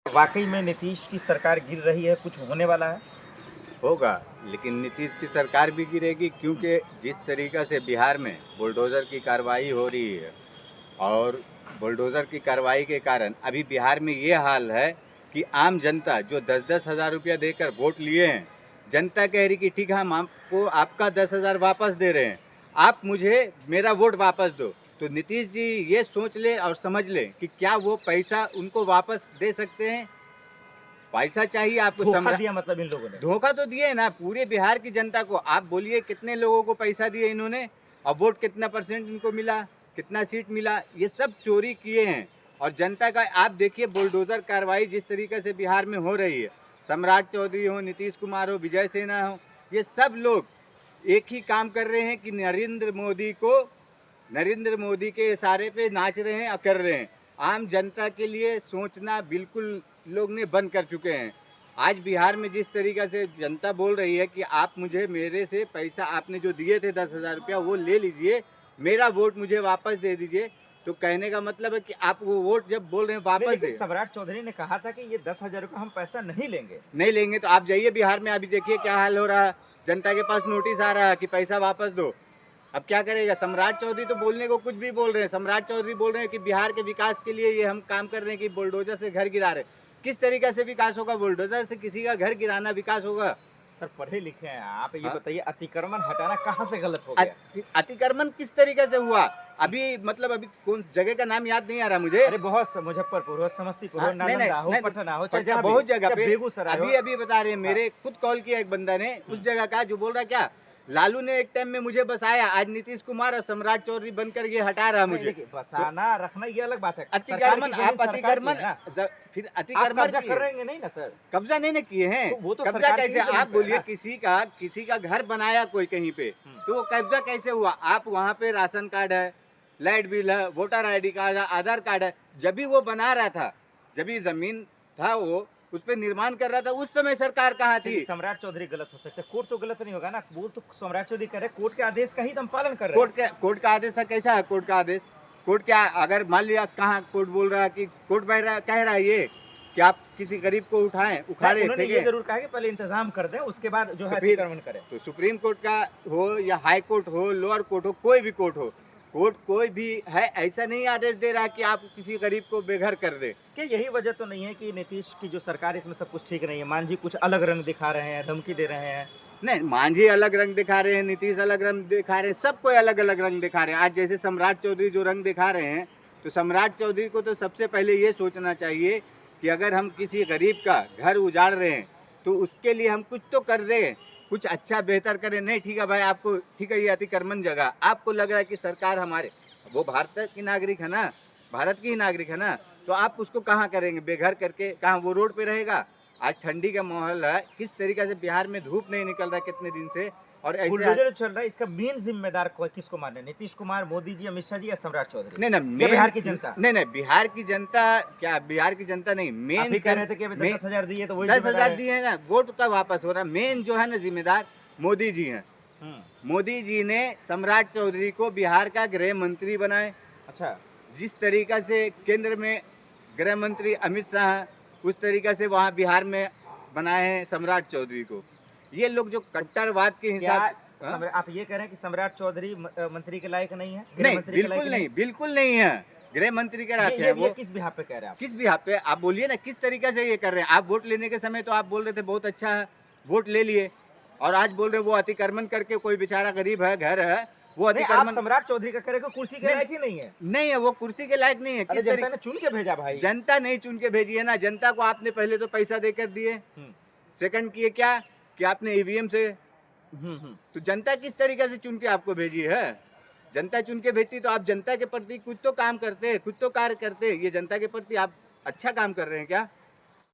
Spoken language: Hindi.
वाकई में नीतीश की सरकार गिर रही है, कुछ होने वाला है? होगा, लेकिन नीतीश की सरकार भी गिरेगी क्योंकि जिस तरीक़ा से बिहार में बुलडोज़र की कार्रवाई हो रही है और बुलडोज़र की कार्रवाई के कारण अभी बिहार में ये हाल है कि आम जनता जो 10-10 हज़ार रुपया देकर वोट लिए हैं, जनता कह रही कि ठीक है हम आपको आपका 10,000 वापस दे रहे हैं, आप मुझे मेरा वोट वापस दो। तो नीतीश जी ये सोच लें और समझ लें कि क्या वो पैसा उनको वापस दे सकते हैं? पैसा चाहिए आपको धोखा दिया मतलब इन लोगों ने। धोखा तो दिए ना पूरे बिहार की जनता को। आप बोलिए कितने लोगों को पैसा दिए इन्होंने और वोट कितना परसेंट इनको मिला, कितना सीट मिला, ये सब चोरी किए हैं। और जनता का आप देखिए बुलडोज़र कार्रवाई जिस तरीके से बिहार में हो रही है, सम्राट चौधरी हो, नीतीश कुमार हो, विजय सिन्हा हो, ये सब लोग एक ही काम कर रहे हैं कि नरेंद्र मोदी के इशारे पे नाच रहे हैं और कर रहे हैं। आम जनता के लिए सोचना बिल्कुल लोग ने बंद कर चुके हैं। आज बिहार में जिस तरीक़े से जनता बोल रही है कि आप मुझे मेरे से पैसा आपने जो दिए थे 10,000 रुपया वो ले लीजिए, मेरा वोट मुझे वापस दे दीजिए। तो कहने का मतलब है कि आप वो वोट जब बोल रहे हैं वापस दे, सम्राट चौधरी ने कहा था कि ये 10,000 रुपये हम पैसा नहीं लेंगे। नहीं लेंगे तो आप जाइए बिहार में, अभी देखिए क्या हाल हो रहा है। जनता के पास नोटिस आ रहा है कि पैसा वापस दो। अब क्या करेगा? सम्राट चौधरी तो बोलने को कुछ भी बोल रहे हैं। सम्राट चौधरी बोल रहे हैं कि बिहार के विकास के लिए ये हम काम कर रहे हैं कि बुलडोजर से घर गिरा रहे हैं। किस तरीके से विकास होगा? बुलडोजर से किसी का घर गिराना विकास होगा? सर पढ़े लिखे हैं आप, ये बताइए अतिक्रमण हटाना कहाँ से गलत हो गया? अतिक्रमण किस तरीके से हुआ? अभी मतलब अभी कौन जगह का नाम याद नहीं आ रहा मुझे। अरे बहुत, मुजफ्फरपुर हो, समस्तीपुर हो, नालंदा हो, पटना हो, चाहे बहुत जगह पे बेगूसराय अभी बता रहे हैं। मेरे खुद कॉल किया एक बंदा ने उस जगह का, जो बोल रहा क्या लालू ने एक टाइम में मुझे बसाया, आज नीतीश कुमार और सम्राट चौधरी बनकर ये हटा रहा मुझे। बसाना रखना ये अलग बात है। अतिक्रमण, आप अतिक्रमण फिर अतिक्रमण कर रहे नहीं ना सर? कब्जा नहीं ना किए हैं तो वो तो कब्जा कैसे? आप बोलिए किसी का घर बनाया कोई कहीं पे, तो वो कब्जा कैसे हुआ? आप वहाँ पे राशन कार्ड है, लाइट बिल है, वोटर ID कार्ड है, आधार कार्ड है। जब भी वो बना रहा था, जब भी जमीन था वो उस पर निर्माण कर रहा था, उस समय सरकार कहाँ थी? सम्राट चौधरी गलत हो सकते, कोर्ट तो गलत नहीं होगा ना। वो तो सम्राट चौधरी कह रहे कोर्ट के आदेश का ही हम पालन कर रहे हैं। कोर्ट का आदेश कैसा है? कोर्ट का आदेश, कोर्ट क्या अगर मान लिया कहाँ कोर्ट बोल रहा है कि कोर्ट कह रहा है ये कि आप किसी गरीब को उठाएं, उखाड़े, उन्होंने ये जरूर कहा कि पहले इंतजाम कर दें, उसके बाद जो है अतिक्रमण करें। तो सुप्रीम कोर्ट का हो या हाई कोर्ट हो, लोअर कोर्ट हो, कोई भी कोर्ट हो, कोर्ट कोई भी है ऐसा नहीं आदेश दे रहा कि आप किसी गरीब को बेघर कर दे। क्या यही वजह तो नहीं है कि नीतीश की जो सरकार इसमें सब कुछ ठीक नहीं है? मांझी कुछ अलग रंग दिखा रहे हैं, धमकी दे रहे हैं। नहीं, मांझी अलग रंग दिखा रहे हैं, नीतीश अलग रंग दिखा रहे हैं, सबको अलग अलग रंग दिखा रहे हैं। आज जैसे सम्राट चौधरी जो रंग दिखा रहे हैं, तो सम्राट चौधरी को तो सबसे पहले ये सोचना चाहिए कि अगर हम किसी गरीब का घर उजाड़ रहे हैं तो उसके लिए हम कुछ तो कर दें, कुछ अच्छा बेहतर करें। नहीं ठीक है भाई, आपको ठीक है ये अतिक्रमण जगह आपको लग रहा है कि सरकार हमारे, वो भारत की नागरिक है ना, भारत की ही नागरिक है ना, तो आप उसको कहाँ करेंगे? बेघर करके कहाँ वो रोड पे रहेगा? आज ठंडी का माहौल है, किस तरीके से बिहार में धूप नहीं निकल रहा कितने दिन से, और बुलडोजर चल रहा है। इसका मेन जिम्मेदार किसको मानना है? नीतीश कुमार, मोदी जी, अमित शाह जी या सम्राट चौधरी? नहीं, बिहार की जनता? नहीं, बिहार की जनता क्या? बिहार की जनता नहीं, मेन कह रहे थे कि 10,000 दिए तो 10,000 दिए है ना, वोट का वापस हो रहा है। मेन जो है ना जिम्मेदार मोदी जी हैं। मोदी जी ने सम्राट चौधरी को बिहार का गृह मंत्री बनाए। अच्छा, जिस तरीका से केंद्र में गृह मंत्री अमित शाह, उस तरीके से वहाँ बिहार में बनाए हैं सम्राट चौधरी को। ये लोग जो कट्टरवाद के हिसाब, आप ये कह रहे हैं कि सम्राट चौधरी मंत्री के लायक नहीं है? नहीं, बिल्कुल नहीं है। गृह मंत्री के रहते हैं वो। किस बिहार पे कह रहे हैं? किस बिहार पे? आप बोलिए ना किस तरीके से ये कर रहे हैं। आप वोट लेने के समय तो आप बोल रहे थे बहुत अच्छा है, वोट ले लिए, और आज बोल रहे वो अतिक्रमण करके कोई बेचारा गरीब है, घर है, वो अतिक्रमण। सम्राट चौधरी का कह रहे कुर्सी के लायक ही नहीं है। नहीं है, वो कुर्सी के लायक नहीं है। किस जनता ने चुन के भेजा भाई? जनता नहीं चुन के भेजी है ना, जनता को आपने पहले तो पैसा देकर दिए, सेकंड किए क्या कि आपने EVM से, तो जनता किस तरीके से चुन के आपको भेजी है? जनता चुन के भेजती तो आप जनता के प्रति कुछ तो काम करते, कुछ तो कार्य करते। ये जनता के प्रति आप अच्छा काम कर रहे हैं क्या?